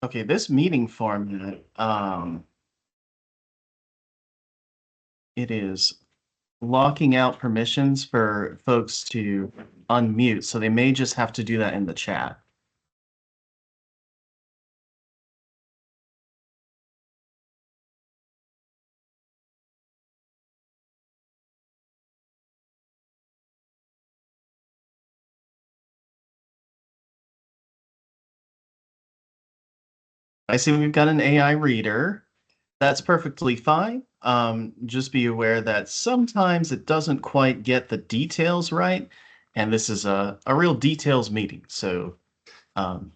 Okay, this meeting format, it is locking out permissions for folks to unmute, so they may just have to do that in the chat. I see we've got an AI reader. That's perfectly fine. Just be aware that sometimes it doesn't quite get the details right, and this is a real details meeting, so um,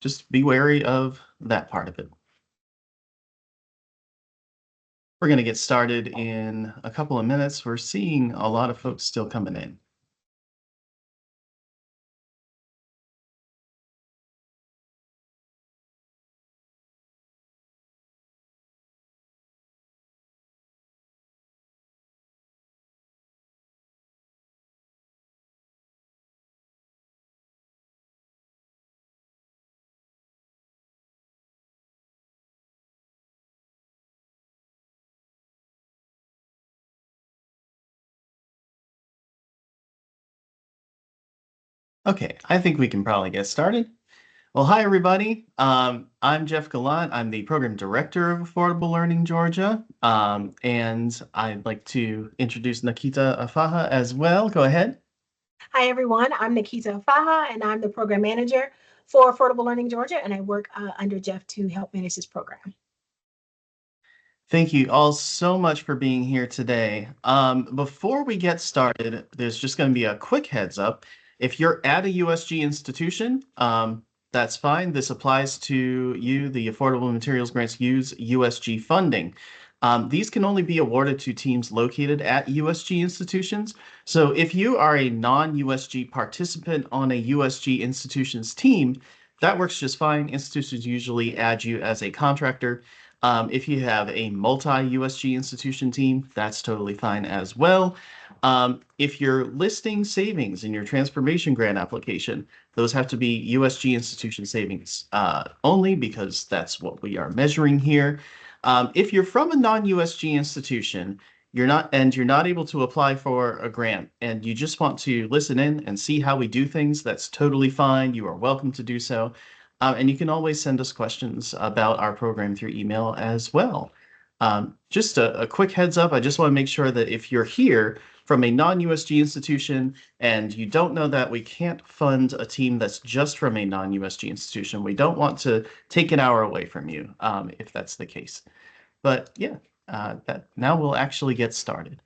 just be wary of that part of it. We're going to get started in a couple of minutes. We're seeing a lot of folks still coming in. Okay, I think we can probably get started. Well, hi, everybody. I'm Jeff Gallant. I'm the program director of Affordable Learning Georgia. And I'd like to introduce Nikita Afaha as well. Go ahead. Hi, everyone. I'm Nikita Faha, and I'm the program manager for Affordable Learning Georgia, and I work under Jeff to help manage this program. Thank you all so much for being here today. Before we get started, there's just going to be a quick heads up. If you're at a USG institution, that's fine. This applies to you. The Affordable Materials Grants use USG funding. These can only be awarded to teams located at USG institutions. So if you are a non-USG participant on a USG institution's team, that works just fine. Institutions usually add you as a contractor. If you have a multi-USG institution team, that's totally fine as well. If you're listing savings in your transformation grant application, those have to be USG institution savings only because that's what we are measuring here. If you're from a non-USG institution, you're not able to apply for a grant and you just want to listen in and see how we do things, that's totally fine. You are welcome to do so. And you can always send us questions about our program through email as well. Just a quick heads up, I just want to make sure that if you're here from a non-USG institution and you don't know that we can't fund a team that's just from a non-USG institution, we don't want to take an hour away from you if that's the case. But yeah, now we'll actually get started.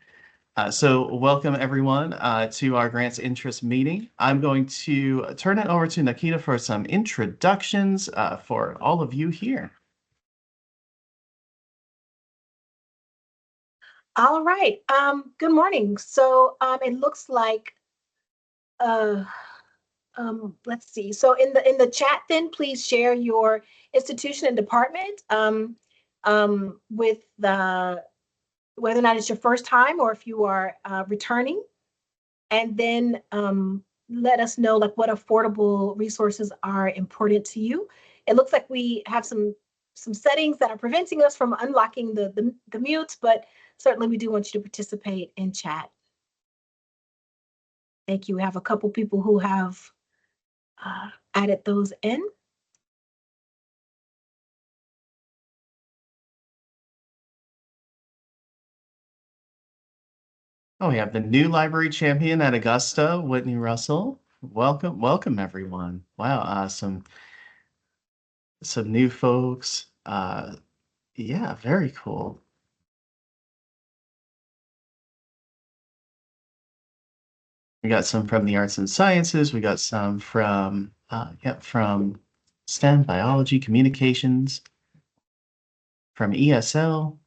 So welcome everyone to our grants interest meeting. I'm going to turn it over to Nikita for some introductions for all of you here. All right. Good morning. So it looks like uh, let's see. So in the chat, then please share your institution and department with the whether or not it's your first time or if you are returning, and then let us know like what affordable resources are important to you. It looks like we have some settings that are preventing us from unlocking the mutes, but certainly we do want you to participate in chat. Thank you. We have a couple people who have added those in. Oh, we have the new library champion at Augusta, Whitney Russell. Welcome, welcome everyone. Wow, some new folks. Yeah, very cool. We got some from the arts and sciences. We got some from from STEM, biology, communications, from ESL.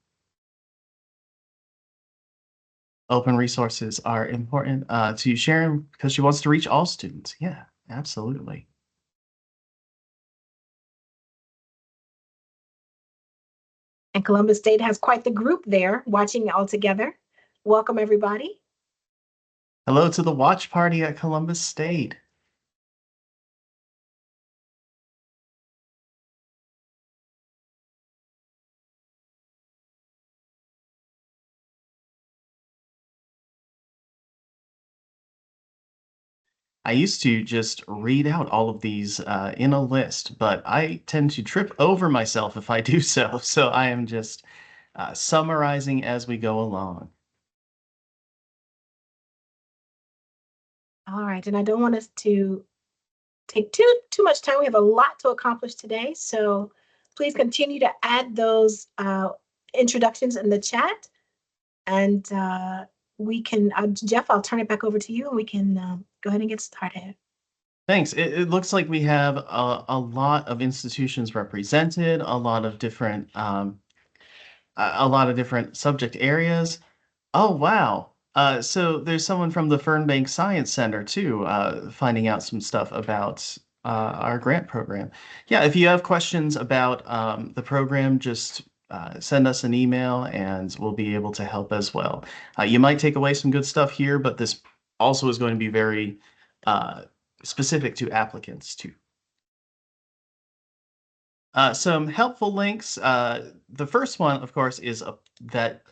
Open resources are important to Sharon because she wants to reach all students. Yeah, absolutely. And Columbus State has quite the group there watching all together. Welcome, everybody. Hello to the watch party at Columbus State. I used to just read out all of these in a list, but I tend to trip over myself if I do so. So I am just summarizing as we go along. All right, and I don't want us to take too much time. We have a lot to accomplish today, so please continue to add those introductions in the chat, and we can. Jeff, I'll turn it back over to you, and we can go ahead and get started. Thanks. It looks like we have a lot of institutions represented, a lot of different subject areas. Oh, wow. So there's someone from the Fernbank Science Center too, finding out some stuff about our grant program. Yeah, if you have questions about the program, just send us an email and we'll be able to help as well. You might take away some good stuff here, but this also is going to be very uh, specific to applicants too. Some helpful links. The first one, of course, is that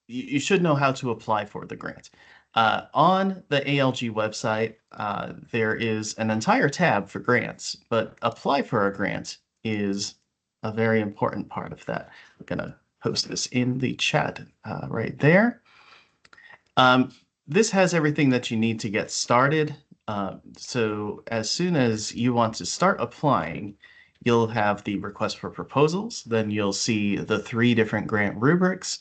you should know how to apply for the grant. On the ALG website, there is an entire tab for grants, but apply for a grant is a very important part of that. I'm going to post this in the chat right there. Um, this has everything that you need to get started. So as soon as you want to start applying, you'll have the request for proposals. Then you'll see the 3 different grant rubrics,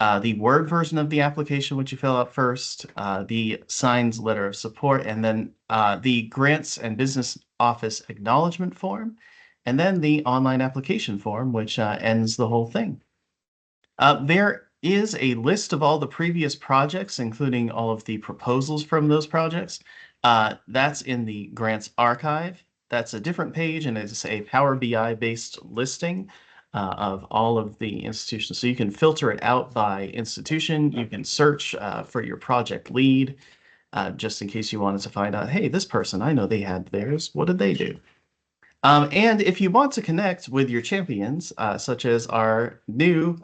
the Word version of the application, which you fill out first, the signed letter of support, and then the grants and business office acknowledgement form, and then the online application form, which ends the whole thing. There is a list of all the previous projects, including all of the proposals from those projects. That's in the grants archive. That's a different page, and it's a Power BI based listing of all of the institutions. So you can filter it out by institution. You can search for your project lead, just in case you wanted to find out, hey, this person, I know they had theirs. What did they do? And if you want to connect with your champions, such as our new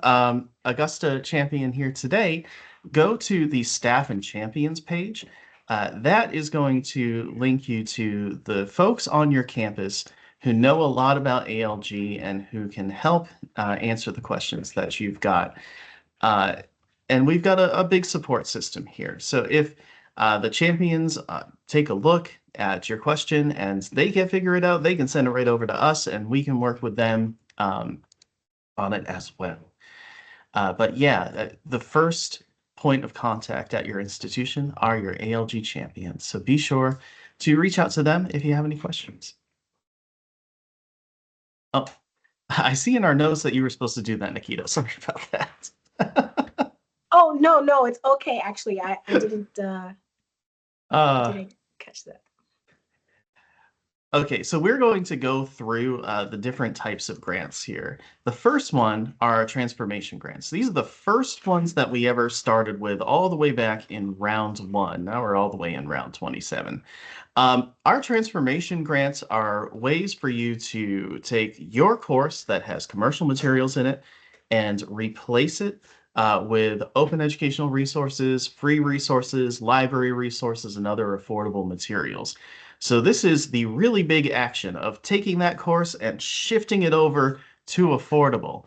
Augusta champion here today, go to the Staff and Champions page. That is going to link you to the folks on your campus who know a lot about ALG and who can help answer the questions that you've got. Uh, and we've got a big support system here. So if the champions take a look at your question and they can't figure it out, they can send it right over to us and we can work with them on it as well. But yeah, the first point of contact at your institution are your ALG champions. So be sure to reach out to them if you have any questions. Oh, I see in our notes that you were supposed to do that, Nikita. Sorry about that. Oh no, no, it's okay. Actually, I didn't uh, didn't catch that. Okay, so we're going to go through the different types of grants here. The first one are transformation grants. These are the first ones that we ever started with all the way back in round 1. Now we're all the way in round 27. Our transformation grants are ways for you to take your course that has commercial materials in it and replace it with open educational resources, free resources, library resources, and other affordable materials. So this is the really big action of taking that course and shifting it over to affordable.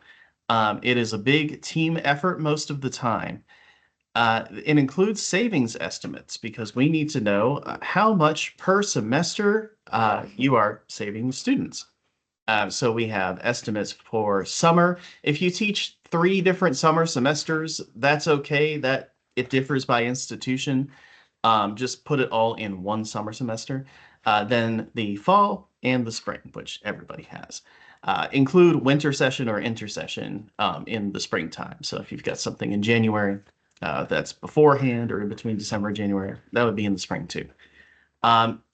It is a big team effort most of the time. It includes savings estimates because we need to know how much per semester you are saving students. So we have estimates for summer. If you teach 3 different summer semesters, that's okay. That it differs by institution. Just put it all in one summer semester. Then the fall and the spring, which everybody has. Include winter session or intersession in the springtime. So if you've got something in January that's beforehand or in between December and January, that would be in the spring too.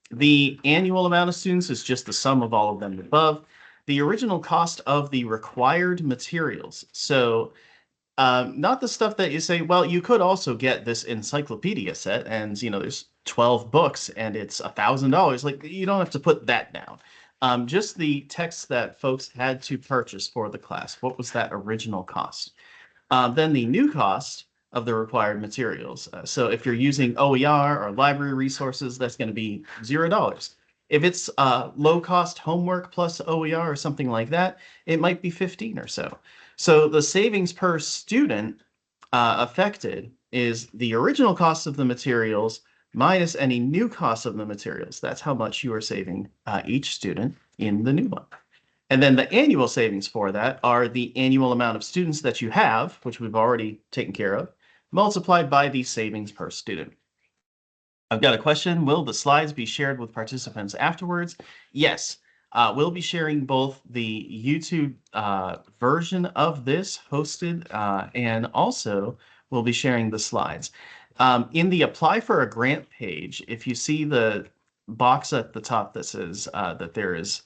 The annual amount of students is just the sum of all of them above. The original cost of the required materials. So not the stuff that you say, well, you could also get this encyclopedia set and, there's 12 books and it's $1,000. Like, you don't have to put that down. Just the texts that folks had to purchase for the class. What was that original cost? Then the new cost of the required materials. So if you're using OER or library resources, that's going to be $0. If it's low cost homework plus OER or something like that, it might be 15 or so. So the savings per student affected is the original cost of the materials minus any new costs of the materials. That's how much you are saving each student in the new one. And then the annual savings for that are the annual amount of students that you have, which we've already taken care of, multiplied by the savings per student. I've got a question. Will the slides be shared with participants afterwards? Yes. We'll be sharing both the YouTube version of this hosted and also we'll be sharing the slides. In the apply for a grant page, if you see the box at the top that says that there is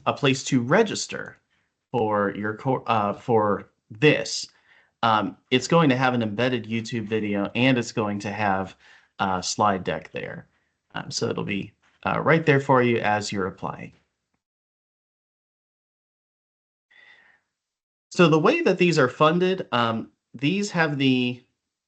a place to register for your for this, it's going to have an embedded YouTube video and it's going to have a slide deck there. So it'll be right there for you as you're applying. So the way that these are funded, these have the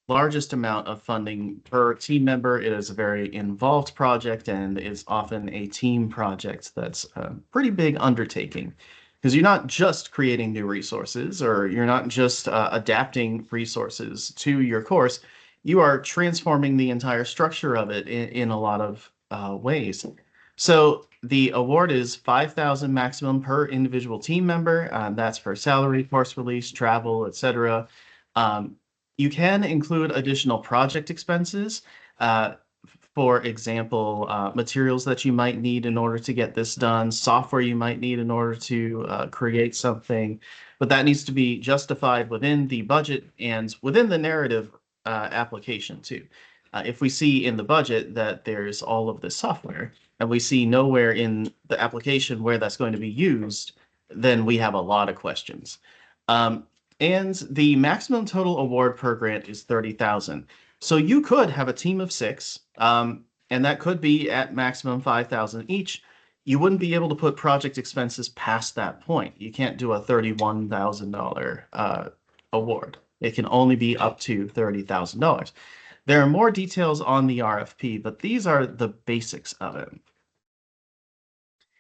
largest amount of funding per team member. It is a very involved project and is often a team project that's a pretty big undertaking because you're not just creating new resources or you're not just adapting resources to your course. You are transforming the entire structure of it in a lot of ways. So the award is 5,000 maximum per individual team member. That's for salary, course release, travel, etc. Um, you can include additional project expenses. Uh, for example, materials that you might need in order to get this done, software you might need in order to create something, but that needs to be justified within the budget and within the narrative application too. If we see in the budget that there's all of this software and we see nowhere in the application where that's going to be used, then we have a lot of questions. And the maximum total award per grant is 30,000. So you could have a team of six, and that could be at maximum 5,000 each. You wouldn't be able to put project expenses past that point. You can't do a $31,000 award. It can only be up to $30,000. There are more details on the RFP, but these are the basics of it.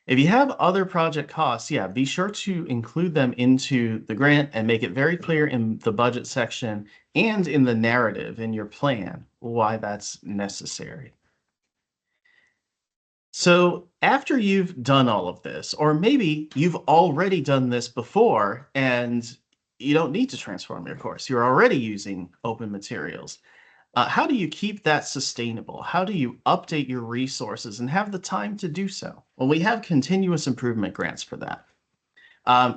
If you have other project costs, yeah, be sure to include them into the grant and make it very clear in the budget section and in the narrative in your plan why that's necessary. So after you've done all of this, or maybe you've already done this before and you don't need to transform your course, you're already using open materials. How do you keep that sustainable? How do you update your resources and have the time to do so? Well, we have continuous improvement grants for that.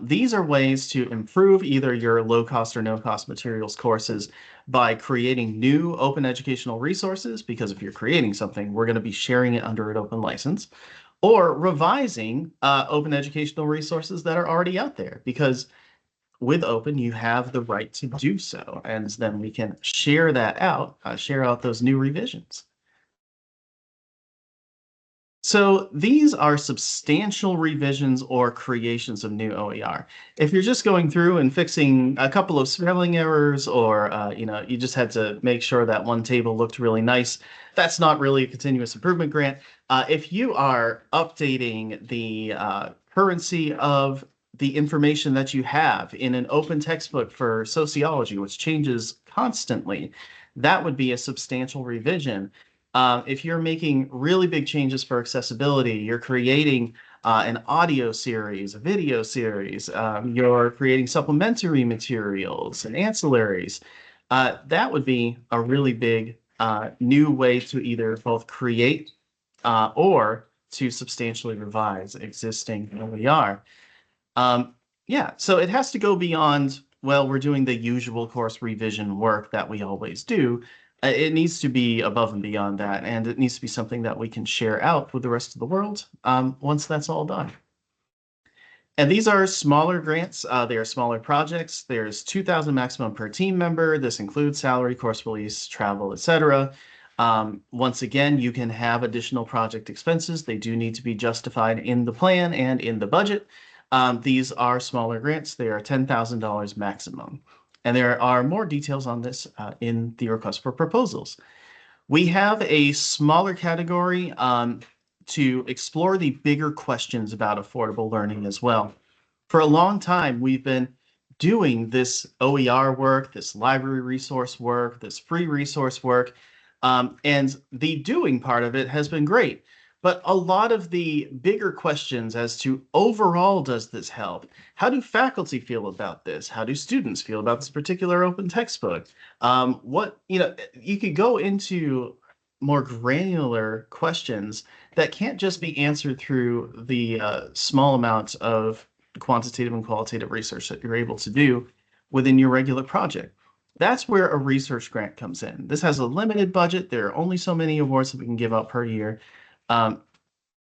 These are ways to improve either your low cost or no cost materials courses by creating new open educational resources, because if you're creating something, we're going to be sharing it under an open license, or revising open educational resources that are already out there, because with open, you have the right to do so. And then we can share that out, share out those new revisions. So these are substantial revisions or creations of new OER. If you're just going through and fixing a couple of spelling errors or you just had to make sure that one table looked really nice, that's not really a continuous improvement grant. If you are updating the currency of the information that you have in an open textbook for sociology, which changes constantly, that would be a substantial revision. If you're making really big changes for accessibility, you're creating an audio series, a video series, you're creating supplementary materials and ancillaries, that would be a really big new way to either both create or to substantially revise existing OER. Yeah, so it has to go beyond, well, we're doing the usual course revision work that we always do. It needs to be above and beyond that, and it needs to be something that we can share out with the rest of the world once that's all done. And these are smaller grants. They are smaller projects. There's 2,000 maximum per team member. This includes salary, course release, travel, etc. Once again, you can have additional project expenses. They do need to be justified in the plan and in the budget. These are smaller grants. They are $10,000 maximum. And there are more details on this in the request for proposals. We have a smaller category to explore the bigger questions about affordable learning as well. For a long time, we've been doing this OER work, this library resource work, this free resource work, and the doing part of it has been great. But a lot of the bigger questions as to overall, does this help? How do faculty feel about this? How do students feel about this particular open textbook? You could go into more granular questions that can't just be answered through the small amounts of quantitative and qualitative research that you're able to do within your regular project. That's where a research grant comes in. This has a limited budget. There are only so many awards that we can give out per year. Um,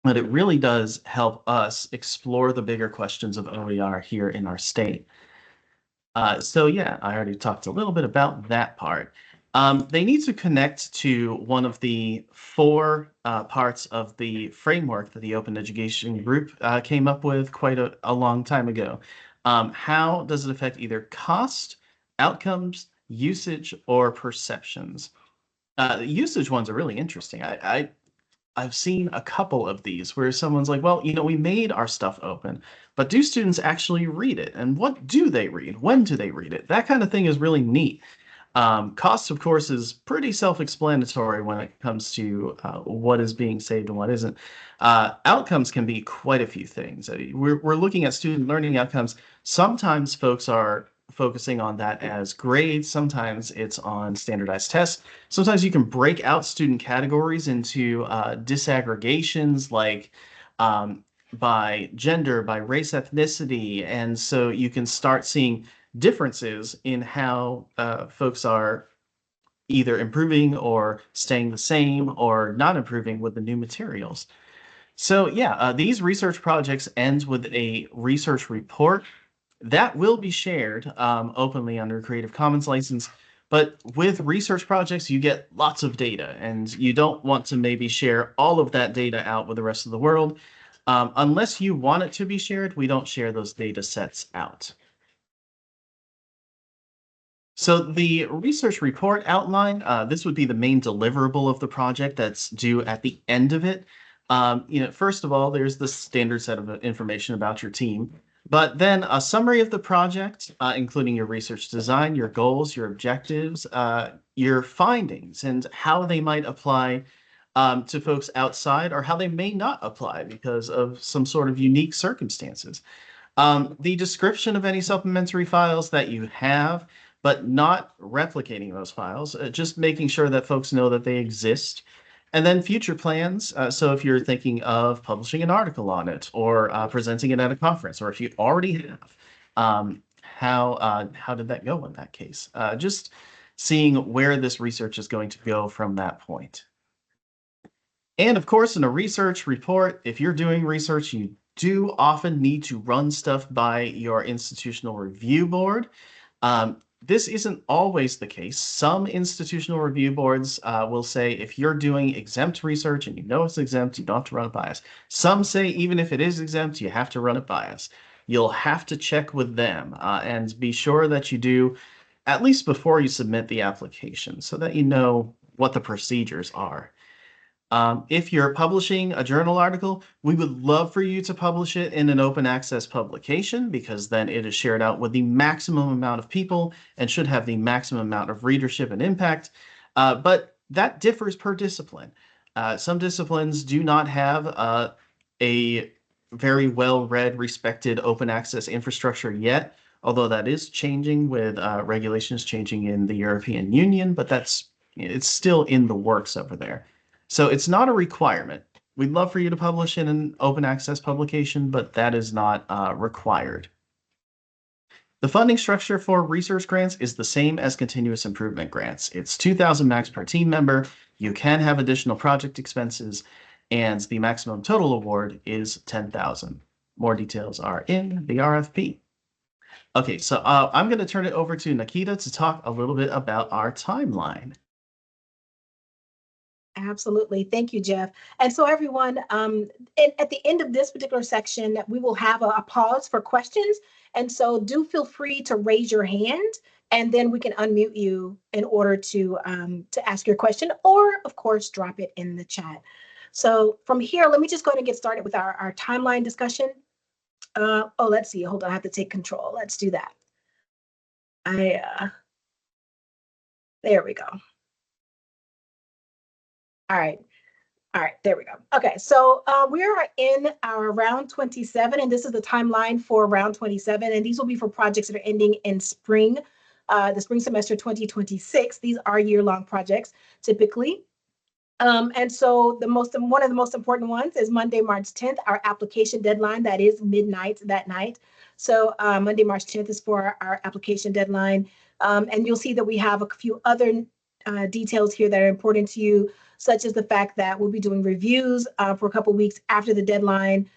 but it really does help us explore the bigger questions of OER here in our state. So yeah, I already talked a little bit about that part. They need to connect to one of the four parts of the framework that the Open Education Group came up with quite a long time ago. How does it affect either cost, outcomes, usage, or perceptions? The usage ones are really interesting. I've seen a couple of these where someone's like, well, we made our stuff open, but do students actually read it? And what do they read? When do they read it? That kind of thing is really neat. Cost, of course, is pretty self-explanatory when it comes to what is being saved and what isn't. Outcomes can be quite a few things. We're looking at student learning outcomes. Sometimes folks are focusing on that as grades. Sometimes it's on standardized tests. Sometimes you can break out student categories into disaggregations like by gender, by race, ethnicity. And so you can start seeing differences in how folks are either improving or staying the same or not improving with the new materials. So yeah, these research projects end with a research report that will be shared openly under Creative Commons license. But with research projects, you get lots of data, and you don't want to maybe share all of that data out with the rest of the world. Unless you want it to be shared, we don't share those data sets out. So the research report outline, this would be the main deliverable of the project that's due at the end of it. First of all, there's the standard set of information about your team, but then a summary of the project, including your research design, your goals, your objectives, your findings, and how they might apply to folks outside or how they may not apply because of some sort of unique circumstances. The description of any supplementary files that you have, but not replicating those files, just making sure that folks know that they exist. And then future plans. So if you're thinking of publishing an article on it or presenting it at a conference, or if you already have, how did that go in that case? Just seeing where this research is going to go from that point. And of course, in a research report, if you're doing research, you do often need to run stuff by your institutional review board. This isn't always the case. Some institutional review boards will say if you're doing exempt research and you know it's exempt, you don't have to run it by us. Some say even if it is exempt, you have to run it by us. You'll have to check with them and be sure that you do at least before you submit the application so that you know what the procedures are. If you're publishing a journal article, we would love for you to publish it in an open access publication because then it is shared out with the maximum amount of people and should have the maximum amount of readership and impact. But that differs per discipline. Some disciplines do not have a very well-read, respected open access infrastructure yet, although that is changing with regulations changing in the European Union, but it's still in the works over there. So it's not a requirement. We'd love for you to publish in an open access publication, but that is not required. The funding structure for research grants is the same as continuous improvement grants. It's 2,000 max per team member. You can have additional project expenses, and the maximum total award is 10,000. More details are in the RFP. Okay, so I'm going to turn it over to Nikita to talk a little bit about our timeline. Absolutely. Thank you, Jeff. And so everyone, at the end of this particular section, we will have a pause for questions. And so do feel free to raise your hand and then we can unmute you in order to ask your question, or of course, drop it in the chat. So from here, let me just go ahead and get started with our timeline discussion. Oh, let's see. Hold on, I have to take control. Let's do that. There we go. All right. All right, there we go. Okay, so we are in our round 27, and this is the timeline for round 27, and these will be for projects that are ending in spring, the spring semester 2026. These are year-long projects, typically. And so one of the most important ones is Monday, March 10th, our application deadline. That is midnight that night. So Monday, March 10th is for our application deadline. And you'll see that we have a few other details here that are important to you, such as the fact that we'll be doing reviews for a couple weeks after the deadline,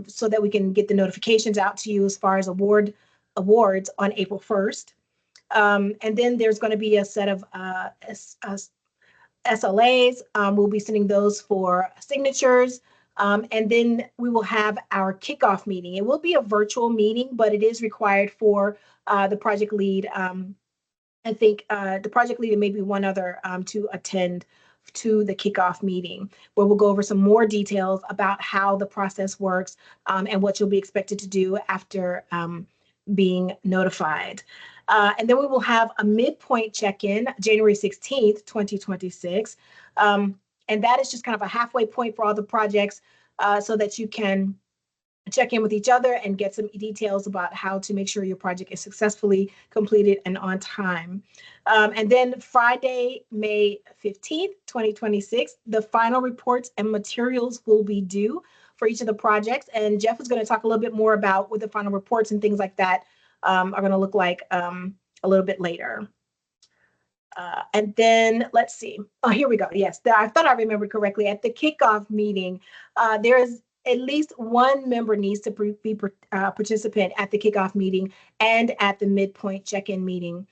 so that we can get the notifications out to you as far as awards on April 1st. And then there's going to be a set of SLAs. We'll be sending those for signatures. And then we will have our kickoff meeting. It will be a virtual meeting, but it is required for the project lead. I think the project lead and maybe one other to attend to the kickoff meeting, where we'll go over some more details about how the process works and what you'll be expected to do after being notified. And then we will have a midpoint check-in, January 16th, 2026. And that is just kind of a halfway point for all the projects so that you can check in with each other and get some details about how to make sure your project is successfully completed and on time. And then Friday, May 15th, 2026, the final reports and materials will be due for each of the projects. And Jeff is going to talk a little bit more about what the final reports and things like that are going to look like a little bit later. And then let's see. Oh, here we go. Yes, I thought I remembered correctly. At the kickoff meeting, there's at least one member needs to be participant at the kickoff meeting and at the midpoint check-in meeting.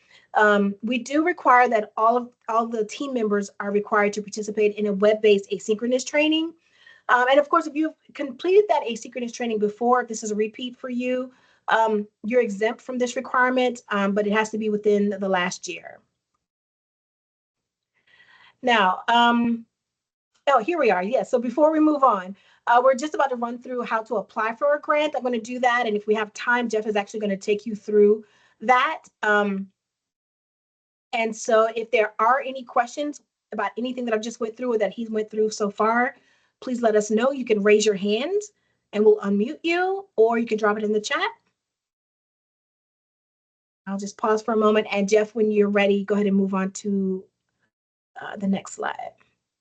We do require that all the team members are required to participate in a web-based asynchronous training. And of course, if you've completed that asynchronous training before, if this is a repeat for you, you're exempt from this requirement, but it has to be within the last year. Now, oh, here we are. Yes. So before we move on, we're just about to run through how to apply for a grant. I'm going to do that. And if we have time, Jeff is actually going to take you through that. And so if there are any questions about anything that I've just went through or that he's went through so far, please let us know. You can raise your hand and we'll unmute you, or you can drop it in the chat. I'll just pause for a moment. And Jeff, when you're ready, go ahead and move on to the next slide.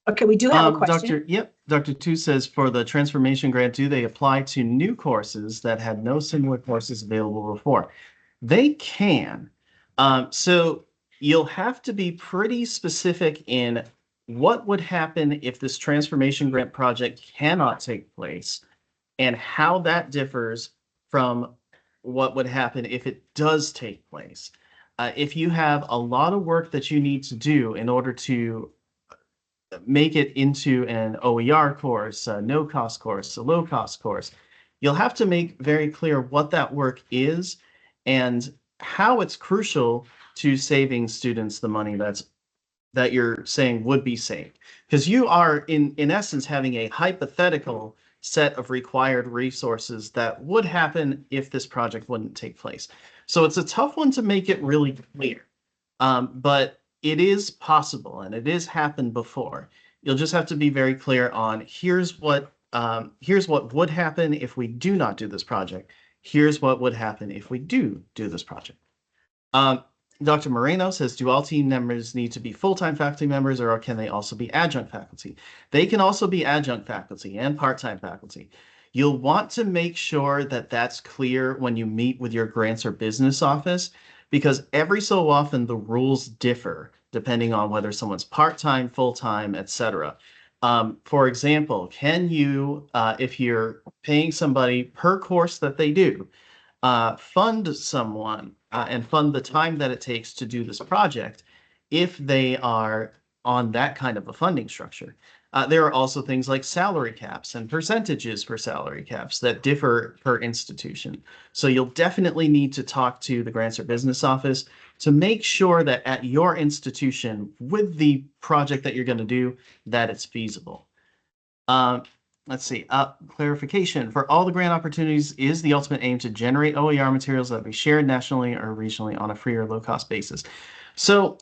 Okay, we do have a question. Dr. Tu says, for the transformation grant, do they apply to new courses that had no similar courses available before? They can. So you'll have to be pretty specific in what would happen if this transformation grant project cannot take place and how that differs from what would happen if it does take place. If you have a lot of work that you need to do in order to make it into an OER course, a no-cost course, a low-cost course, you'll have to make very clear what that work is and how it's crucial to saving students the money that you're saying would be saved. Because you are, in essence, having a hypothetical set of required resources that would happen if this project wouldn't take place. So it's a tough one to make it really clear. But it is possible, and it has happened before. You'll just have to be very clear on here's what would happen if we do not do this project. Here's what would happen if we do this project. Dr. Moreno says, do all team members need to be full-time faculty members, or can they also be adjunct faculty? They can also be adjunct faculty and part-time faculty. You'll want to make sure that that's clear when you meet with your grants or business office, because every so often the rules differ depending on whether someone's part-time, full-time, etc. For example, can you, if you're paying somebody per course that they do, fund someone and fund the time that it takes to do this project if they are on that kind of a funding structure? There are also things like salary caps and percentages for salary caps that differ per institution. So you'll definitely need to talk to the grants or business office to make sure that at your institution, with the project that you're going to do, that it's feasible. Um, let's see. Clarification. For all the grant opportunities, is the ultimate aim to generate OER materials that be shared nationally or regionally on a free or low-cost basis? So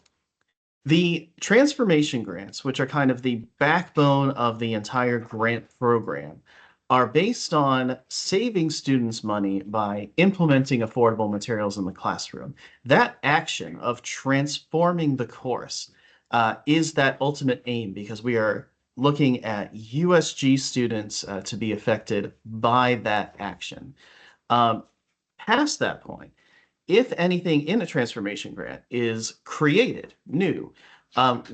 the transformation grants, which are kind of the backbone of the entire grant program, are based on saving students money by implementing affordable materials in the classroom. That action of transforming the course is that ultimate aim because we are looking at USG students to be affected by that action. Um, Past that point, if anything in a transformation grant is created new,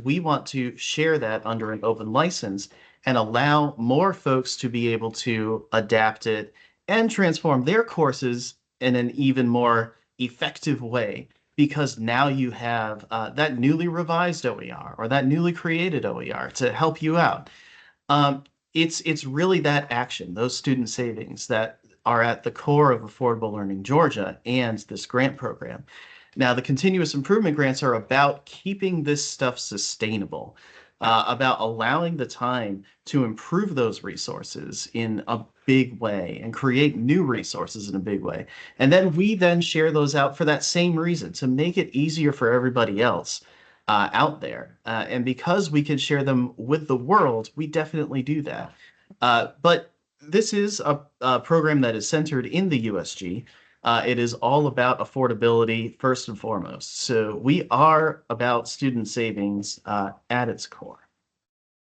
we want to share that under an open license and allow more folks to be able to adapt it and transform their courses in an even more effective way because now you have that newly revised OER or that newly created OER to help you out. Um, it's really that action, those student savings that are at the core of Affordable Learning Georgia and this grant program. Now, the continuous improvement grants are about keeping this stuff sustainable, about allowing the time to improve those resources in a big way and create new resources in a big way. And then we then share those out for that same reason, to make it easier for everybody else out there. And because we can share them with the world, we definitely do that. But this is a program that is centered in the USG. It is all about affordability first and foremost. So we are about student savings at its core.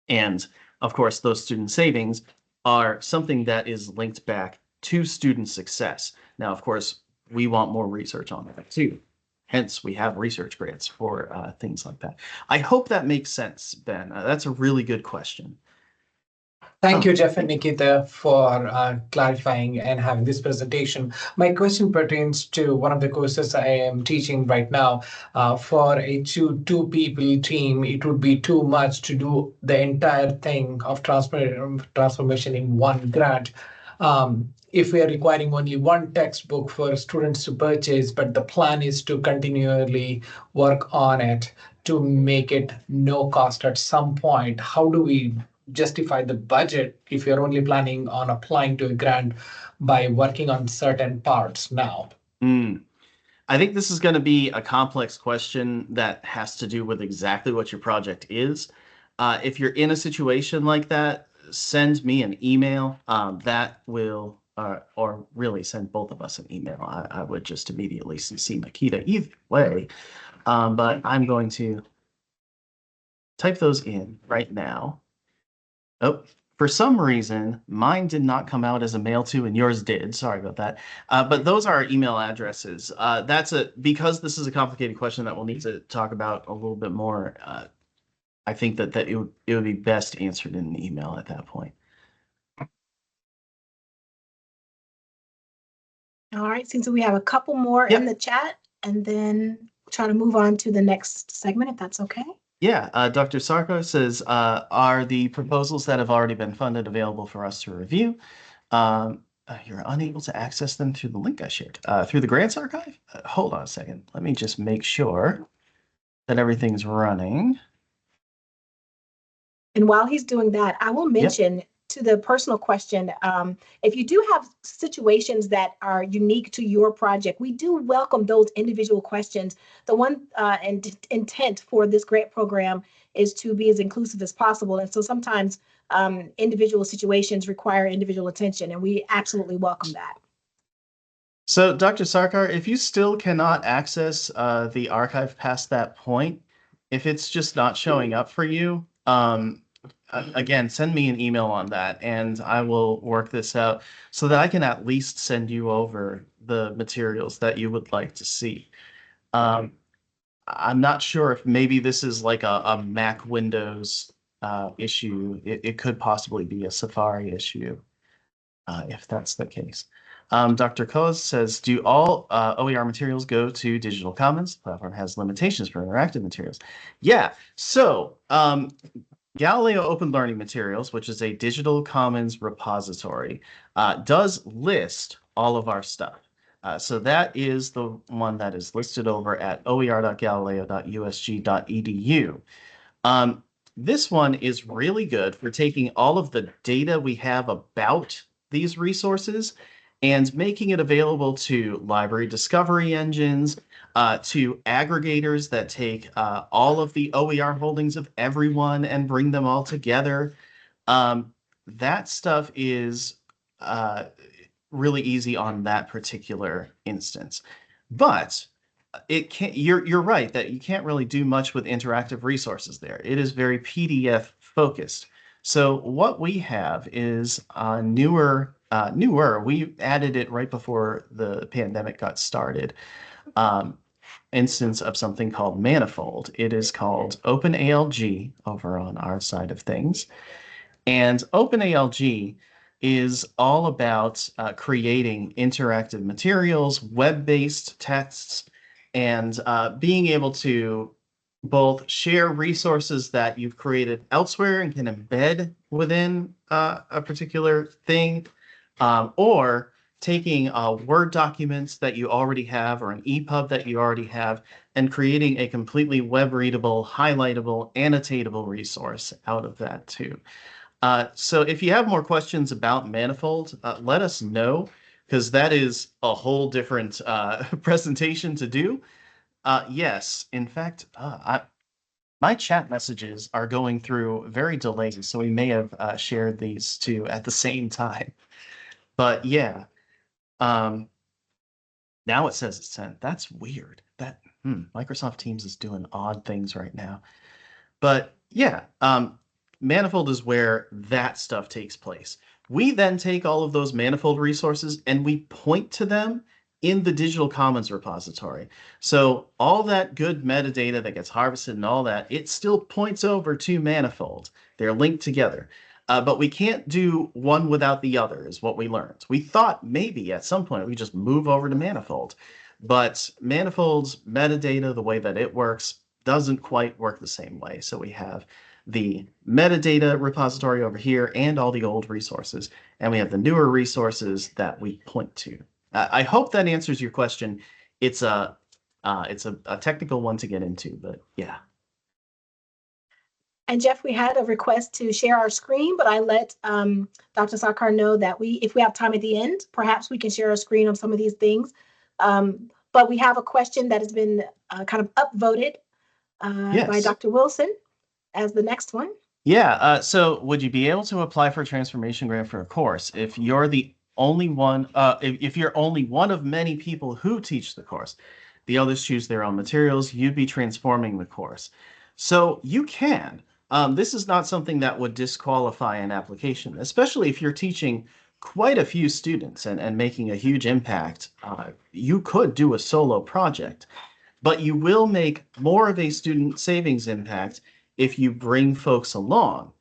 And of course, those student savings are something that is linked back to student success. Now, of course, we want more research on that too. Hence, we have research grants for things like that. I hope that makes sense, Ben. That's a really good question. Thank you, Jeff and Nikita, for clarifying and having this presentation. My question pertains to one of the courses I am teaching right now. For a two people team, it would be too much to do the entire thing of transformation in one grant. If we are requiring only one textbook for students to purchase, but the plan is to continually work on it to make it no cost at some point, how do we justify the budget if you're only planning on applying to a grant by working on certain parts now? Mm. I think this is going to be a complex question that has to do with exactly what your project is. If you're in a situation like that, send me an email. That will, or really send both of us an email. I would just immediately CC Makita either way. But I'm going to type those in right now. Oh, for some reason, mine did not come out as a mail to, and yours did. Sorry about that. But those are our email addresses. Because this is a complicated question that we'll need to talk about a little bit more. I think that it would be best answered in an email at that point. All right, seems like we have a couple more in the chat, and then try to move on to the next segment, if that's okay. Yeah, Dr. Sarko says, are the proposals that have already been funded available for us to review? You're unable to access them through the link I shared. Through the grants archive? Hold on a second. Let me just make sure that everything's running. And while he's doing that, I will mention to the personal question, if you do have situations that are unique to your project, we do welcome those individual questions. The one intent for this grant program is to be as inclusive as possible. And so sometimes individual situations require individual attention, and we absolutely welcome that. So, Dr. Sarkar, if you still cannot access the archive past that point, if it's just not showing up for you, again, send me an email on that and I will work this out so that I can at least send you over the materials that you would like to see. I'm not sure if maybe this is like a Mac Windows issue. It could possibly be a Safari issue if that's the case. Dr. Coase says, do all OER materials go to Digital Commons? The platform has limitations for interactive materials. Yeah, so Galileo Open Learning Materials, which is a digital commons repository, does list all of our stuff. So that is the one that is listed over at oer.galileo.usg.edu. Um, this one is really good for taking all of the data we have about these resources and making it available to library discovery engines, to aggregators that take all of the OER holdings of everyone and bring them all together. Um, that stuff is uh, really easy on that particular instance. But it can't, you're right that you can't really do much with interactive resources there. It is very PDF focused. So what we have is newer. We added it right before the pandemic got started. Um, Instance of something called Manifold. It is called OpenALG over on our side of things. And OpenALG is all about creating interactive materials, web-based texts, and being able to both share resources that you've created elsewhere and can embed within a particular thing, or taking Word documents that you already have or an EPUB that you already have and creating a completely web-readable, highlightable, annotatable resource out of that too. So if you have more questions about Manifold, let us know because that is a whole different presentation to do. Yes, in fact, my chat messages are going through very delayed, so we may have shared these two at the same time. But yeah, um, now it says it's sent. That's weird. Microsoft Teams is doing odd things right now. But yeah, Manifold is where that stuff takes place. We then take all of those Manifold resources and we point to them in the digital commons repository. So all that good metadata that gets harvested and all that, it still points over to Manifold. They're linked together. But we can't do one without the other, is what we learned. We thought maybe at some point we just move over to Manifold. But Manifold's metadata, the way that it works, doesn't quite work the same way. So we have the metadata repository over here and all the old resources, and we have the newer resources that we point to. I hope that answers your question. It's a technical one to get into, but yeah. And Jeff, we had a request to share our screen, but I let Dr. Sarkar know that if we have time at the end, perhaps we can share a screen of some of these things. But we have a question that has been kind of upvoted by Yes. Dr. Wilson as the next one. Yeah, so would you be able to apply for a transformation grant for a course if you're the only one, if you're only one of many people who teach the course? The others choose their own materials, you'd be transforming the course. So you can. This is not something that would disqualify an application, especially if you're teaching quite a few students and making a huge impact. You could do a solo project, but you will make more of a student savings impact if you bring folks along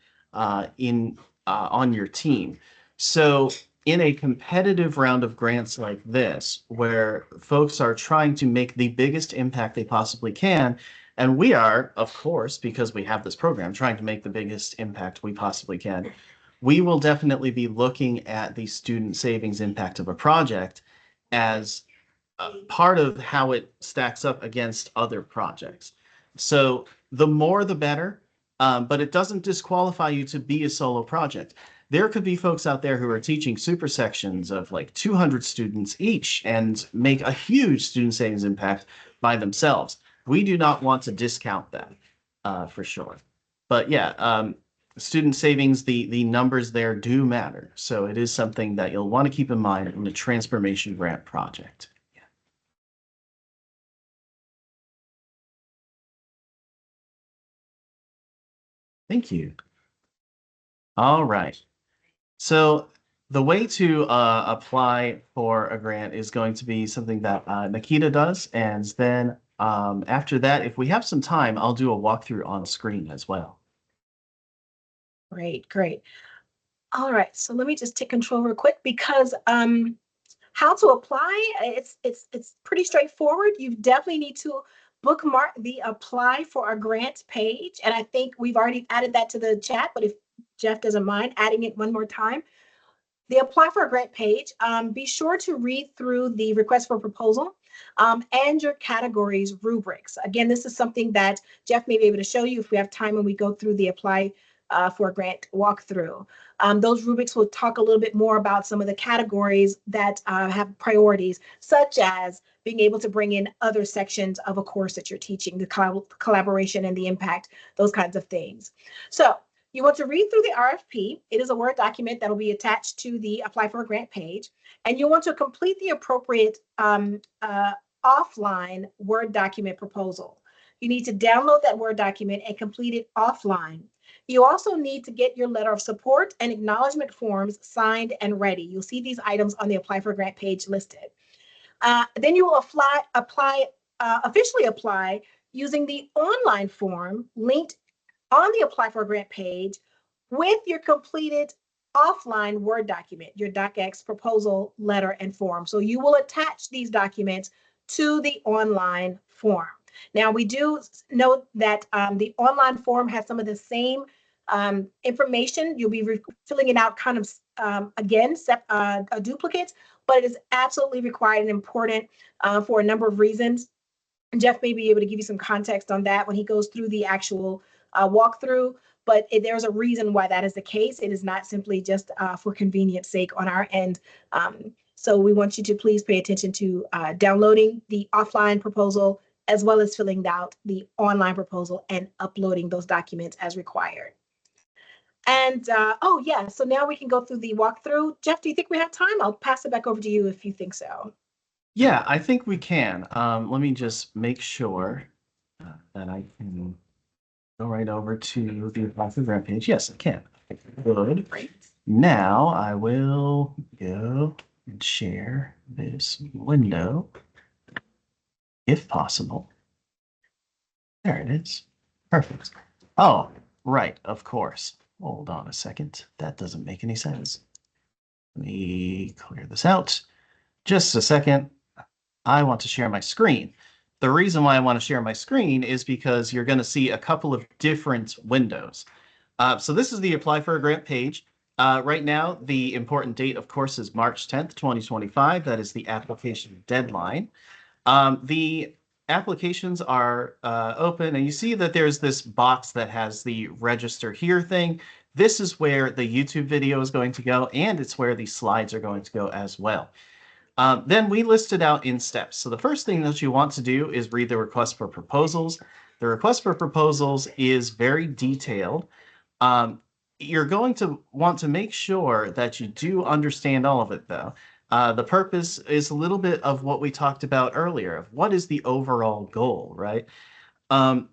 in on your team. So in a competitive round of grants like this, where folks are trying to make the biggest impact they possibly can, and we are, of course, because we have this program, trying to make the biggest impact we possibly can, we will definitely be looking at the student savings impact of a project as part of how it stacks up against other projects. So the more the better, but it doesn't disqualify you to be a solo project. There could be folks out there who are teaching super sections of like 200 students each and make a huge student savings impact by themselves. We do not want to discount that for sure. But yeah, student savings, the numbers there do matter. So it is something that you'll want to keep in mind in the transformation grant project. Thank you. All right. So the way to apply for a grant is going to be something that Nikita does. And then after that, if we have some time, I'll do a walkthrough on screen as well. Great, great. All right, so let me just take control real quick because how to apply, it's pretty straightforward. You definitely need to bookmark the apply for a grant page. And I think we've already added that to the chat, but if Jeff doesn't mind adding it one more time, the apply for a grant page, be sure to read through the request for proposal and your categories rubrics. Again, this is something that Jeff may be able to show you if we have time when we go through the apply for a grant walkthrough. Those rubrics will talk a little bit more about some of the categories that have priorities, such as being able to bring in other sections of a course that you're teaching, the collaboration and the impact, those kinds of things. So you want to read through the RFP. It is a Word document that will be attached to the apply for a grant page. And you'll want to complete the appropriate offline Word document proposal. You need to download that Word document and complete it offline. You also need to get your letter of support and acknowledgement forms signed and ready. You'll see these items on the apply for grant page listed. Then you will officially apply using the online form linked on the apply for a grant page with your completed offline Word document, your DocX proposal, letter, and form. So you will attach these documents to the online form. Now, we do note that the online form has some of the same information. You'll be filling it out kind of, again, a duplicate, but it is absolutely required and important for a number of reasons. Jeff may be able to give you some context on that when he goes through the actual walkthrough, but there's a reason why that is the case. It is not simply just for convenience sake on our end. So we want you to please pay attention to downloading the offline proposal as well as filling out the online proposal and uploading those documents as required. And oh yeah, so now we can go through the walkthrough. Jeff, do you think we have time? I'll pass it back over to you if you think so. Yeah, I think we can. Let me just make sure that I can go right over to the apply for grant page. Yes, I can. Good. Great. Now I will go and share this window, if possible. There it is. Perfect. Oh, right, of course. Hold on a second. That doesn't make any sense. Let me clear this out. Just a second. I want to share my screen. The reason why I want to share my screen is because you're going to see a couple of different windows. So this is the apply for a grant page. Right now, the important date, of course, is March 10th, 2025. That is the application deadline. The applications are open, and you see that there's this box that has the register here thing. This is where the YouTube video is going to go, and it's where the slides are going to go as well. Then we list it out in steps. So the first thing that you want to do is read the request for proposals. The request for proposals is very detailed. You're going to want to make sure that you do understand all of it, though. The purpose is a little bit of what we talked about earlier, of what is the overall goal, right?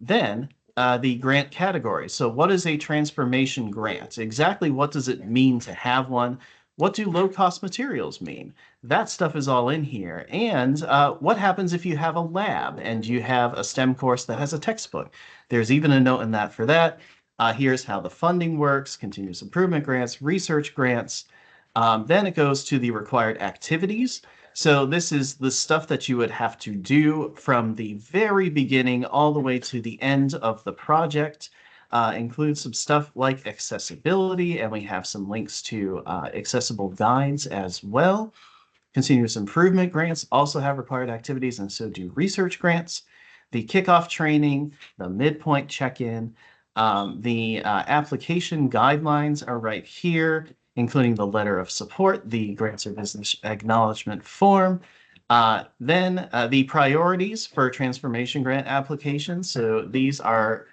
Then the grant category. So what is a transformation grant? Exactly what does it mean to have one? What do low-cost materials mean? That stuff is all in here. And what happens if you have a lab and you have a STEM course that has a textbook? There's even a note in that for that. Here's how the funding works, continuous improvement grants, research grants. Then it goes to the required activities. So this is the stuff that you would have to do from the very beginning all the way to the end of the project. Includes some stuff like accessibility, and we have some links to accessible guides as well. Continuous improvement grants also have required activities, and so do research grants. The kickoff training, the midpoint check-in, the application guidelines are right here, including the letter of support, the grants or business acknowledgement form, then the priorities for transformation grant applications. So these are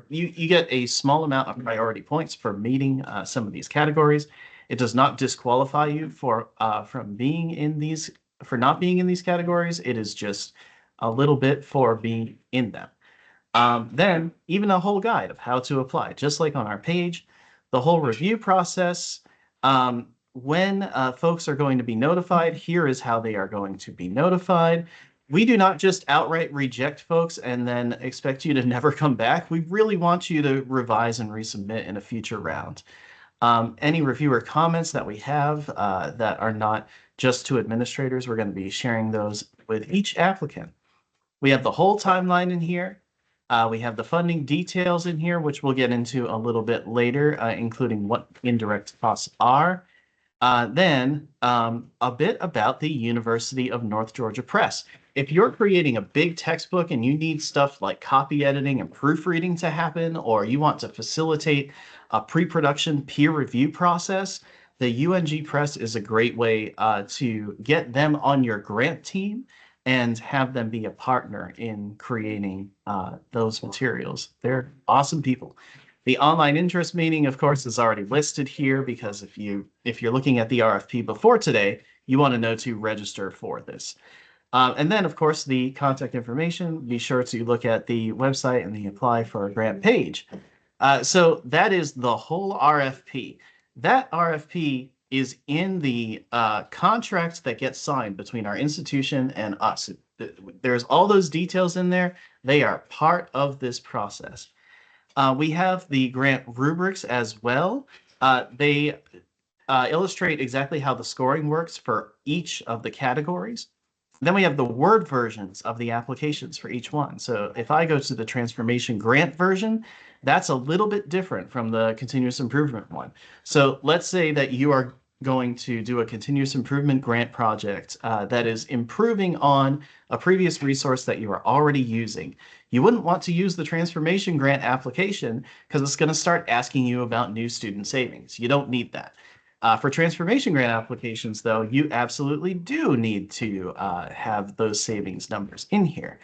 you get a small amount of priority points for meeting some of these categories. It does not disqualify you for from being in these for not being in these categories. It is just a little bit for being in them. Then even a whole guide of how to apply, just like on our page, the whole review process. When folks are going to be notified, here is how they are going to be notified. We do not just outright reject folks and then expect you to never come back. We really want you to revise and resubmit in a future round. Any reviewer comments that we have that are not just to administrators, we're going to be sharing those with each applicant. We have the whole timeline in here. We have the funding details in here, which we'll get into a little bit later, including what indirect costs are. Then a bit about the University of North Georgia Press. If you're creating a big textbook and you need stuff like copy editing and proofreading to happen, or you want to facilitate a pre-production peer review process, the UNG Press is a great way to get them on your grant team and have them be a partner in creating those materials. They're awesome people. The online interest meeting, of course, is already listed here because if you're looking at the RFP before today, you want to know to register for this. And then, of course, the contact information. Be sure to look at the website and the apply for a grant page. So that is the whole RFP. That RFP is in the contract that gets signed between our institution and us. There's all those details in there. They are part of this process. We have the grant rubrics as well. They illustrate exactly how the scoring works for each of the categories. Then we have the Word versions of the applications for each one. So if I go to the transformation grant version, that's a little bit different from the continuous improvement one. So let's say that you are going to do a continuous improvement grant project that is improving on a previous resource that you are already using. You wouldn't want to use the transformation grant application because it's going to start asking you about new student savings. You don't need that. For transformation grant applications, though, you absolutely do need to have those savings numbers in here.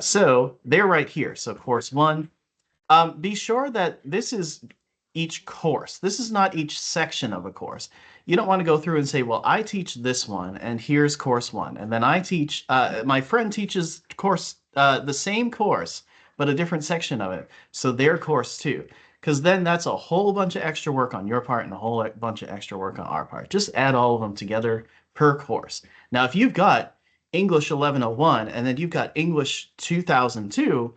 So they're right here. So course one, be sure that this is each course. This is not each section of a course. You don't want to go through and say, well, I teach this one, and here's course one. And then I teach, my friend teaches course, the same course, but a different section of it. So their course too. Because then that's a whole bunch of extra work on your part and a whole bunch of extra work on our part. Just add all of them together per course. Now, if you've got English 1101 and then you've got English 2002,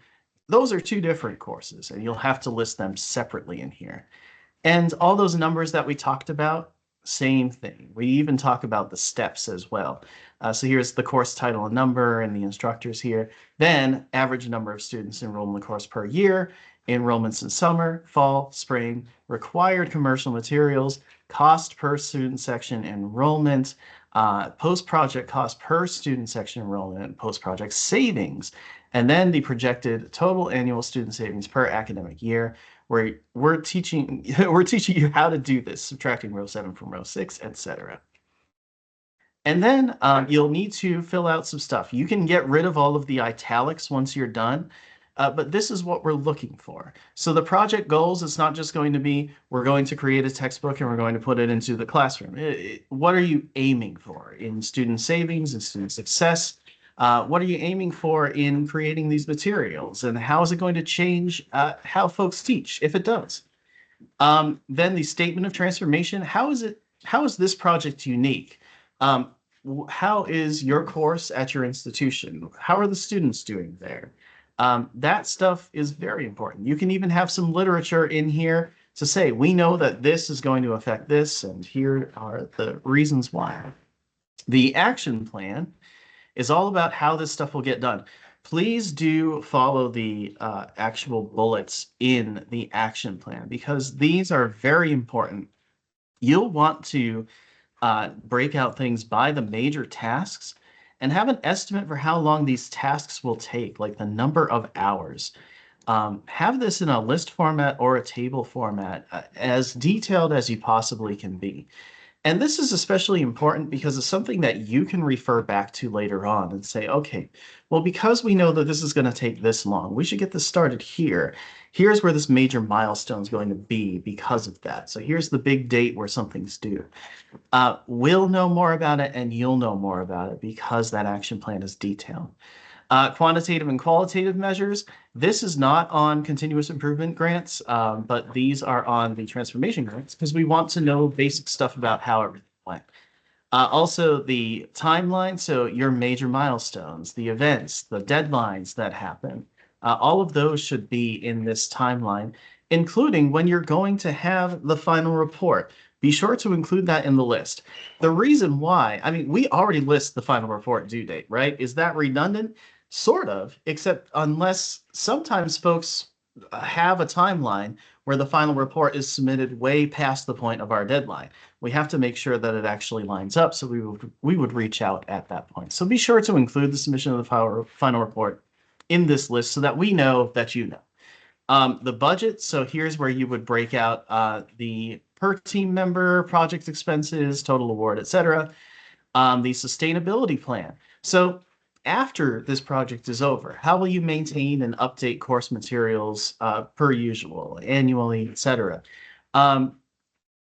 those are two different courses, and you'll have to list them separately in here. And all those numbers that we talked about, same thing. We even talk about the steps as well. So here's the course title and number and the instructors here. Then average number of students enrolled in the course per year, enrollments in summer, fall, spring, required commercial materials, cost per student section enrollment, post-project cost per student section enrollment, post-project savings, and then the projected total annual student savings per academic year, where we're teaching you how to do this, subtracting row 7 from row 6, etc. And then you'll need to fill out some stuff. You can get rid of all of the italics once you're done, but this is what we're looking for. So the project goals, it's not just going to be, we're going to create a textbook and we're going to put it into the classroom. What are you aiming for in student savings and student success? What are you aiming for in creating these materials? And how is it going to change how folks teach, if it does? Then the statement of transformation, how is this project unique? How is your course at your institution? How are the students doing there? That stuff is very important. You can even have some literature in here to say, we know that this is going to affect this, and here are the reasons why. The action plan is all about how this stuff will get done. Please do follow the actual bullets in the action plan because these are very important. You'll want to break out things by the major tasks and have an estimate for how long these tasks will take, like the number of hours. Have this in a list format or a table format, as detailed as you possibly can be. And this is especially important because it's something that you can refer back to later on and say, okay, well, because we know that this is going to take this long, we should get this started here. Here's where this major milestone is going to be because of that. So here's the big date where something's due. We'll know more about it and you'll know more about it because that action plan is detailed. Quantitative and qualitative measures. This is not on continuous improvement grants, but these are on the transformation grants because we want to know basic stuff about how everything went. Also, the timeline, so your major milestones, the events, the deadlines that happen, all of those should be in this timeline, including when you're going to have the final report. Be sure to include that in the list. The reason why, I mean, we already list the final report due date, right? Is that redundant? Sort of, except unless sometimes folks have a timeline where the final report is submitted way past the point of our deadline. We have to make sure that it actually lines up, so we would reach out at that point. So be sure to include the submission of the final report in this list so that we know that you know. The budget, so here's where you would break out the per team member, project expenses, total award, etc. The sustainability plan. So after this project is over, how will you maintain and update course materials per usual, annually, etc.? Um,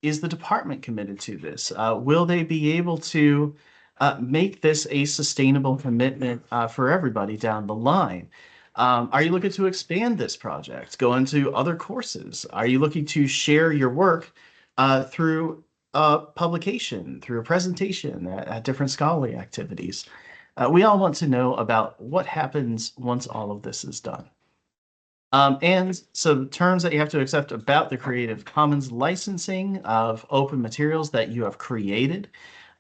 is the department committed to this? Will they be able to make this a sustainable commitment for everybody down the line? Are you looking to expand this project, go into other courses? Are you looking to share your work through a publication, through a presentation at different scholarly activities? We all want to know about what happens once all of this is done. And so the terms that you have to accept about the Creative Commons licensing of open materials that you have created,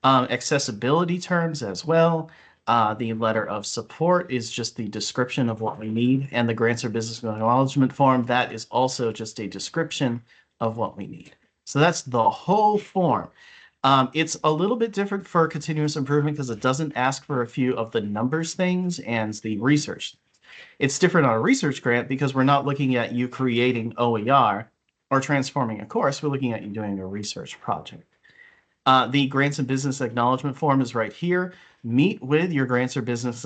accessibility terms as well. The letter of support is just the description of what we need, and the grants or business acknowledgement form, that is also just a description of what we need. So that's the whole form. It's a little bit different for continuous improvement because it doesn't ask for a few of the numbers things and the research. It's different on a research grant because we're not looking at you creating OER or transforming a course. We're looking at you doing a research project. The grants and business acknowledgement form is right here. Meet with your grants or business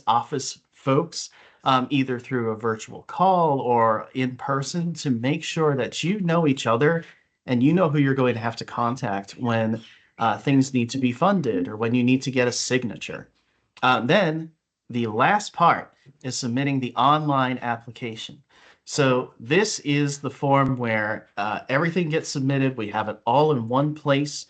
office folks, either through a virtual call or in person, to make sure that you know each other and you know who you're going to have to contact when things need to be funded or when you need to get a signature. Then the last part is submitting the online application. So this is the form where everything gets submitted. We have it all in one place.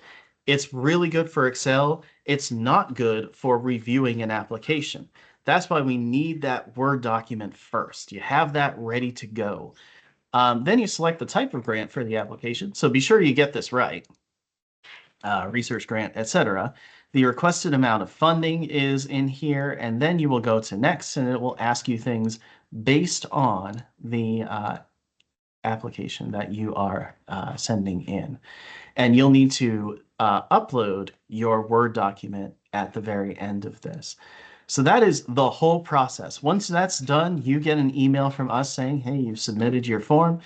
It's really good for Excel. It's not good for reviewing an application. That's why we need that Word document first. You have that ready to go. Then you select the type of grant for the application. So be sure you get this right. Research grant, etc. The requested amount of funding is in here, and then you will go to next, and it will ask you things based on the application that you are sending in. And you'll need to upload your Word document at the very end of this. So that is the whole process. Once that's done, you get an email from us saying, hey, you've submitted your form.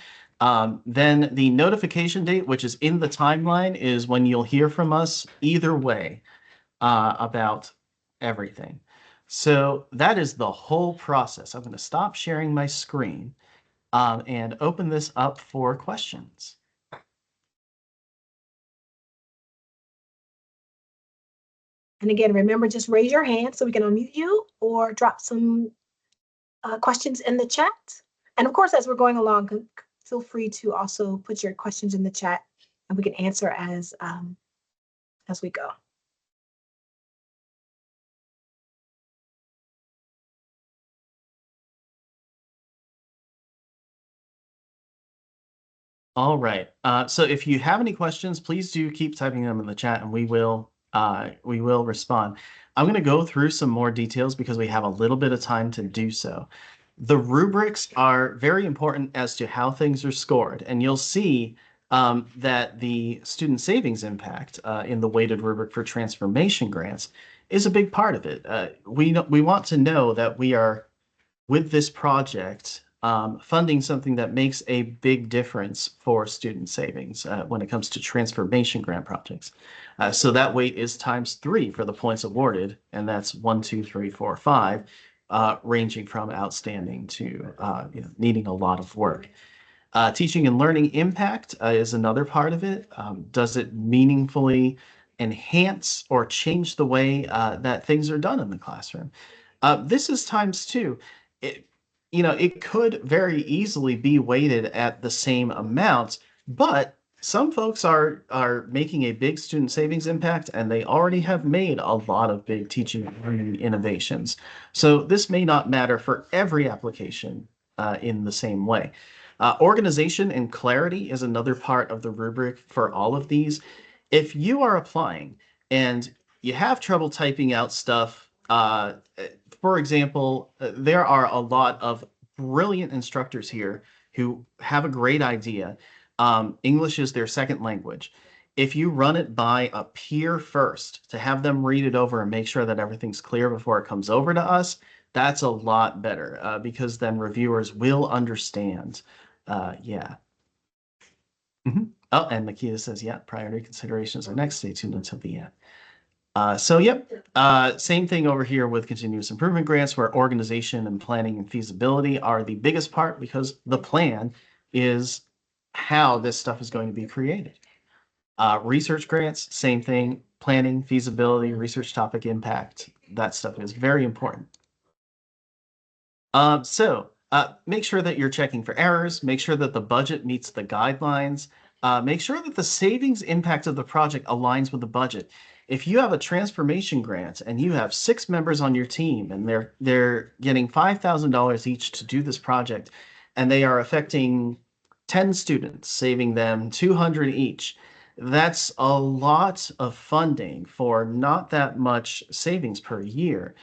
Then the notification date, which is in the timeline, is when you'll hear from us either way about everything. So that is the whole process. I'm going to stop sharing my screen and open this up for questions. And again, remember, just raise your hand so we can unmute you or drop some questions in the chat. And of course, as we're going along, feel free to also put your questions in the chat and we can answer as we go. All right. So if you have any questions, please do keep typing them in the chat and we will respond. I'm going to go through some more details because we have a little bit of time to do so. The rubrics are very important as to how things are scored, and you'll see that the student savings impact in the weighted rubric for transformation grants is a big part of it. We want to know that we are, with this project, funding something that makes a big difference for student savings when it comes to transformation grant projects. So that weight is ×3 for the points awarded, and that's 1, 2, 3, 4, 5, ranging from outstanding to needing a lot of work. Teaching and learning impact is another part of it. Does it meaningfully enhance or change the way that things are done in the classroom? This is ×2. It could very easily be weighted at the same amount, but some folks are making a big student savings impact and they already have made a lot of big teaching and learning innovations. So this may not matter for every application in the same way. Organization and clarity is another part of the rubric for all of these. If you are applying and you have trouble typing out stuff Uh, for example, there are a lot of brilliant instructors here who have a great idea. English is their second language. If you run it by a peer first to have them read it over and make sure that everything's clear before it comes over to us, that's a lot better because then reviewers will understand. Yeah. Oh, and Makita says, yeah, priority considerations are next. Stay tuned until the end. So yep, same thing over here with continuous improvement grants where organization and planning and feasibility are the biggest part because the plan is how this stuff is going to be created. Research grants, same thing, planning, feasibility, research topic impact, that stuff is very important. Make sure that you're checking for errors, make sure that the budget meets the guidelines, make sure that the savings impact of the project aligns with the budget. If you have a transformation grant and you have 6 members on your team and they're getting $5,000 each to do this project and they are affecting 10 students, saving them 200 each, that's a lot of funding for not that much savings per year.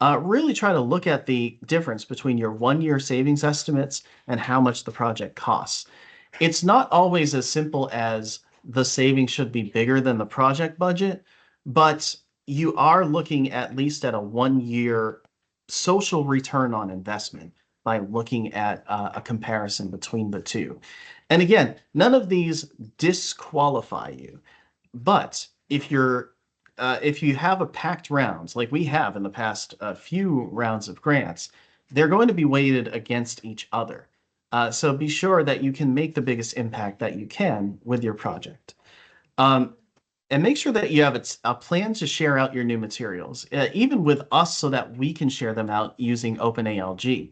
Really try to look at the difference between your 1 year savings estimates and how much the project costs. It's not always as simple as the savings should be bigger than the project budget, but you are looking at least at a 1 year social return on investment by looking at a comparison between the two. And again, none of these disqualify you. But if you have a packed rounds like we have in the past few rounds of grants, they're going to be weighted against each other. So be sure that you can make the biggest impact that you can with your project. Um, and make sure that you have a plan to share out your new materials, even with us, so that we can share them out using OpenALG.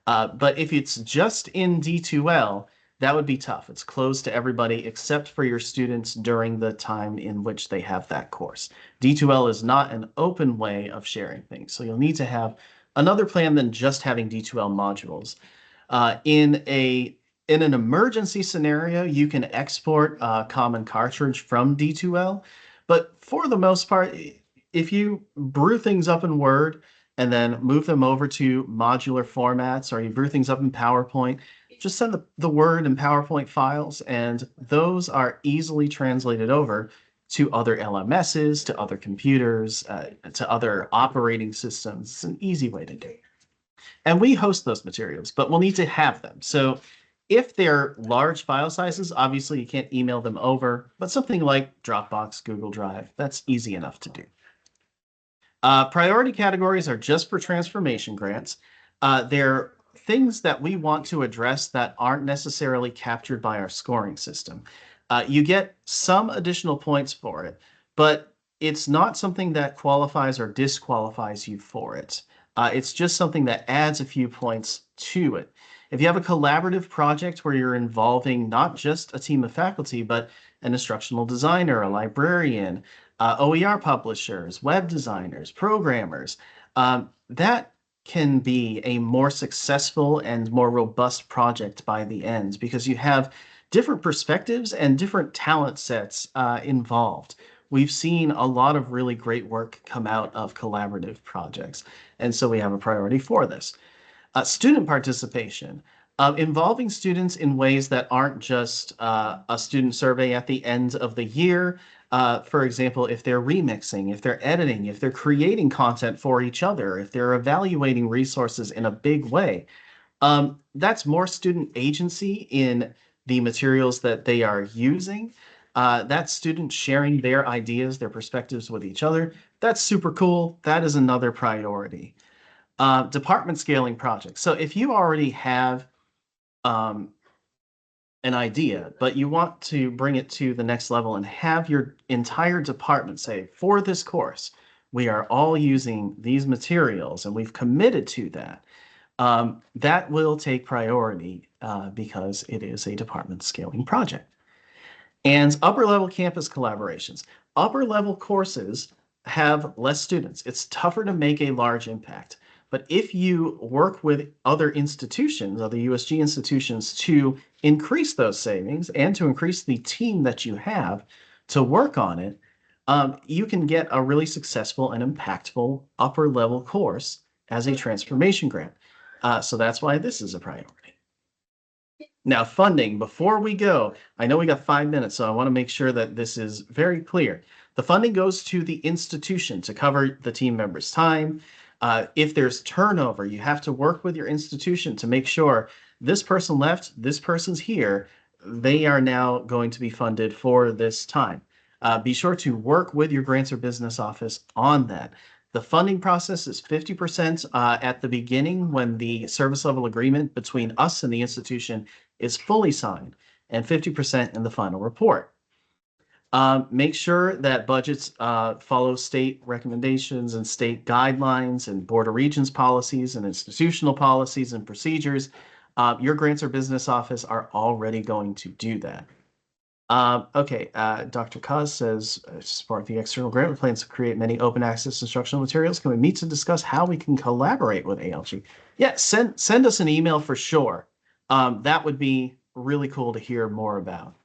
But if it's just in D2L, that would be tough. It's closed to everybody except for your students during the time in which they have that course. D2L is not an open way of sharing things, so you'll need to have another plan than just having D2L modules. In an emergency scenario, you can export a common cartridge from D2L, but for the most part, if you brew things up in Word and then move them over to modular formats, or you brew things up in PowerPoint, just send the Word and PowerPoint files, and those are easily translated over to other LMSs, to other computers, to other operating systems. It's an easy way to do it. And we host those materials, but we'll need to have them. So if they're large file sizes, obviously you can't email them over, but something like Dropbox, Google Drive, that's easy enough to do. Priority categories are just for transformation grants. They're things that we want to address that aren't necessarily captured by our scoring system. You get some additional points for it, but it's not something that qualifies or disqualifies you for it. It's just something that adds a few points to it. If you have a collaborative project where you're involving not just a team of faculty, but an instructional designer, a librarian, OER publishers, web designers, programmers, that can be a more successful and more robust project by the end because you have different perspectives and different talent sets involved. We've seen a lot of really great work come out of collaborative projects, and so we have a priority for this. Student participation, involving students in ways that aren't just a student survey at the end of the year. For example, if they're remixing, if they're editing, if they're creating content for each other, if they're evaluating resources in a big way, that's more student agency in the materials that they are using. That's students sharing their ideas, their perspectives with each other. That's super cool. That is another priority. Department scaling projects. So if you already have an idea, but you want to bring it to the next level and have your entire department say, for this course, we are all using these materials and we've committed to that, that will take priority because it is a department scaling project. And upper level campus collaborations. Upper level courses have less students. It's tougher to make a large impact. But if you work with other institutions, other USG institutions, to increase those savings and to increase the team that you have to work on it, you can get a really successful and impactful upper level course as a transformation grant. So that's why this is a priority. Now, funding, before we go, I know we got 5 minutes, so I want to make sure that this is very clear. The funding goes to the institution to cover the team members' time. If there's turnover, you have to work with your institution to make sure this person left, this person's here. They are now going to be funded for this time. Be sure to work with your grants or business office on that. The funding process is 50% at the beginning when the service level agreement between us and the institution is fully signed, and 50% in the final report. Make sure that budgets follow state recommendations and state guidelines and Board of Regents policies and institutional policies and procedures. Your grants or business office are already going to do that. Okay, Dr. Kaz says, as part of the external grant, we plan to create many open access instructional materials. Can we meet to discuss how we can collaborate with ALG? Yeah, send us an email for sure. That would be really cool to hear more about.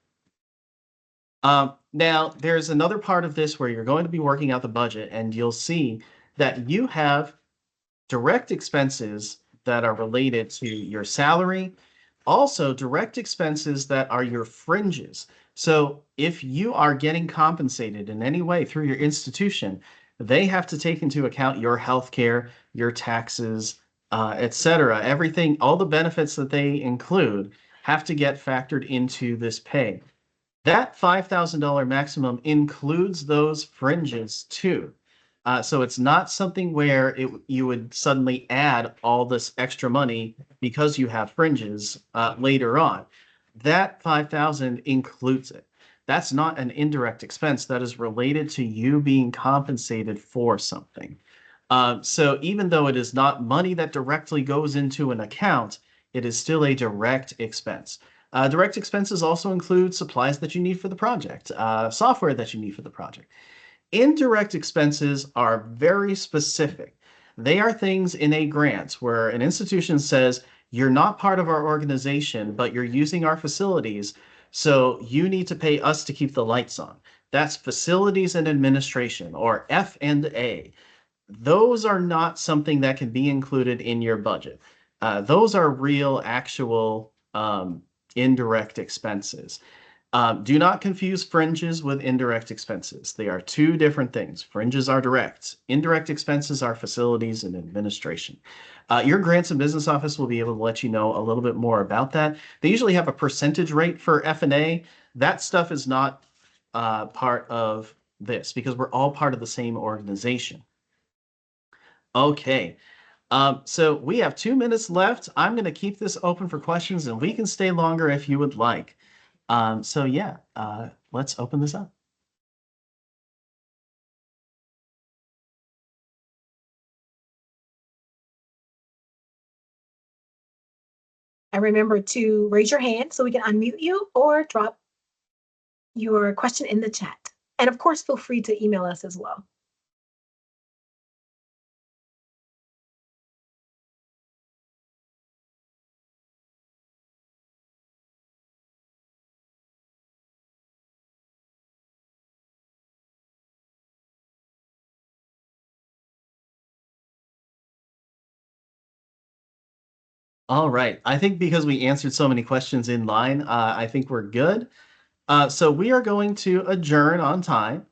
Now, there's another part of this where you're going to be working out the budget, and you'll see that you have direct expenses that are related to your salary, also direct expenses that are your fringes. So if you are getting compensated in any way through your institution, they have to take into account your health care, your taxes, etc. Everything, all the benefits that they include have to get factored into this pay. That $5,000 maximum includes those fringes too. So it's not something where you would suddenly add all this extra money because you have fringes later on. That 5,000 includes it. That's not an indirect expense. That is related to you being compensated for something. So even though it is not money that directly goes into an account, it is still a direct expense. Direct expenses also include supplies that you need for the project, software that you need for the project. Indirect expenses are very specific. They are things in a grant where an institution says, you're not part of our organization, but you're using our facilities, so you need to pay us to keep the lights on. That's facilities and administration, or F&A. Those are not something that can be included in your budget. Those are real, actual indirect expenses. Do not confuse fringes with indirect expenses. They are two different things. Fringes are direct. Indirect expenses are facilities and administration. Your grants and business office will be able to let you know a little bit more about that. They usually have a percentage rate for F&A. That stuff is not part of this because we're all part of the same organization. Okay. So we have 2 minutes left. I'm going to keep this open for questions, and we can stay longer if you would like. So yeah, let's open this up. And remember to raise your hand so we can unmute you or drop your question in the chat. And of course, feel free to email us as well. All right. I think because we answered so many questions in line, I think we're good. So we are going to adjourn on time.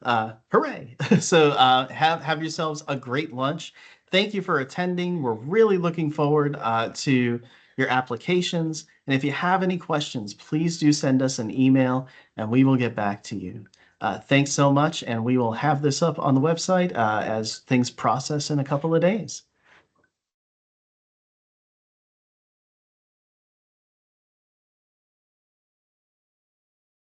Hooray! So have yourselves a great lunch. Thank you for attending. We're really looking forward to your applications. And if you have any questions, please do send us an email and we will get back to you. Thanks so much, and we will have this up on the website as things process in a couple of days.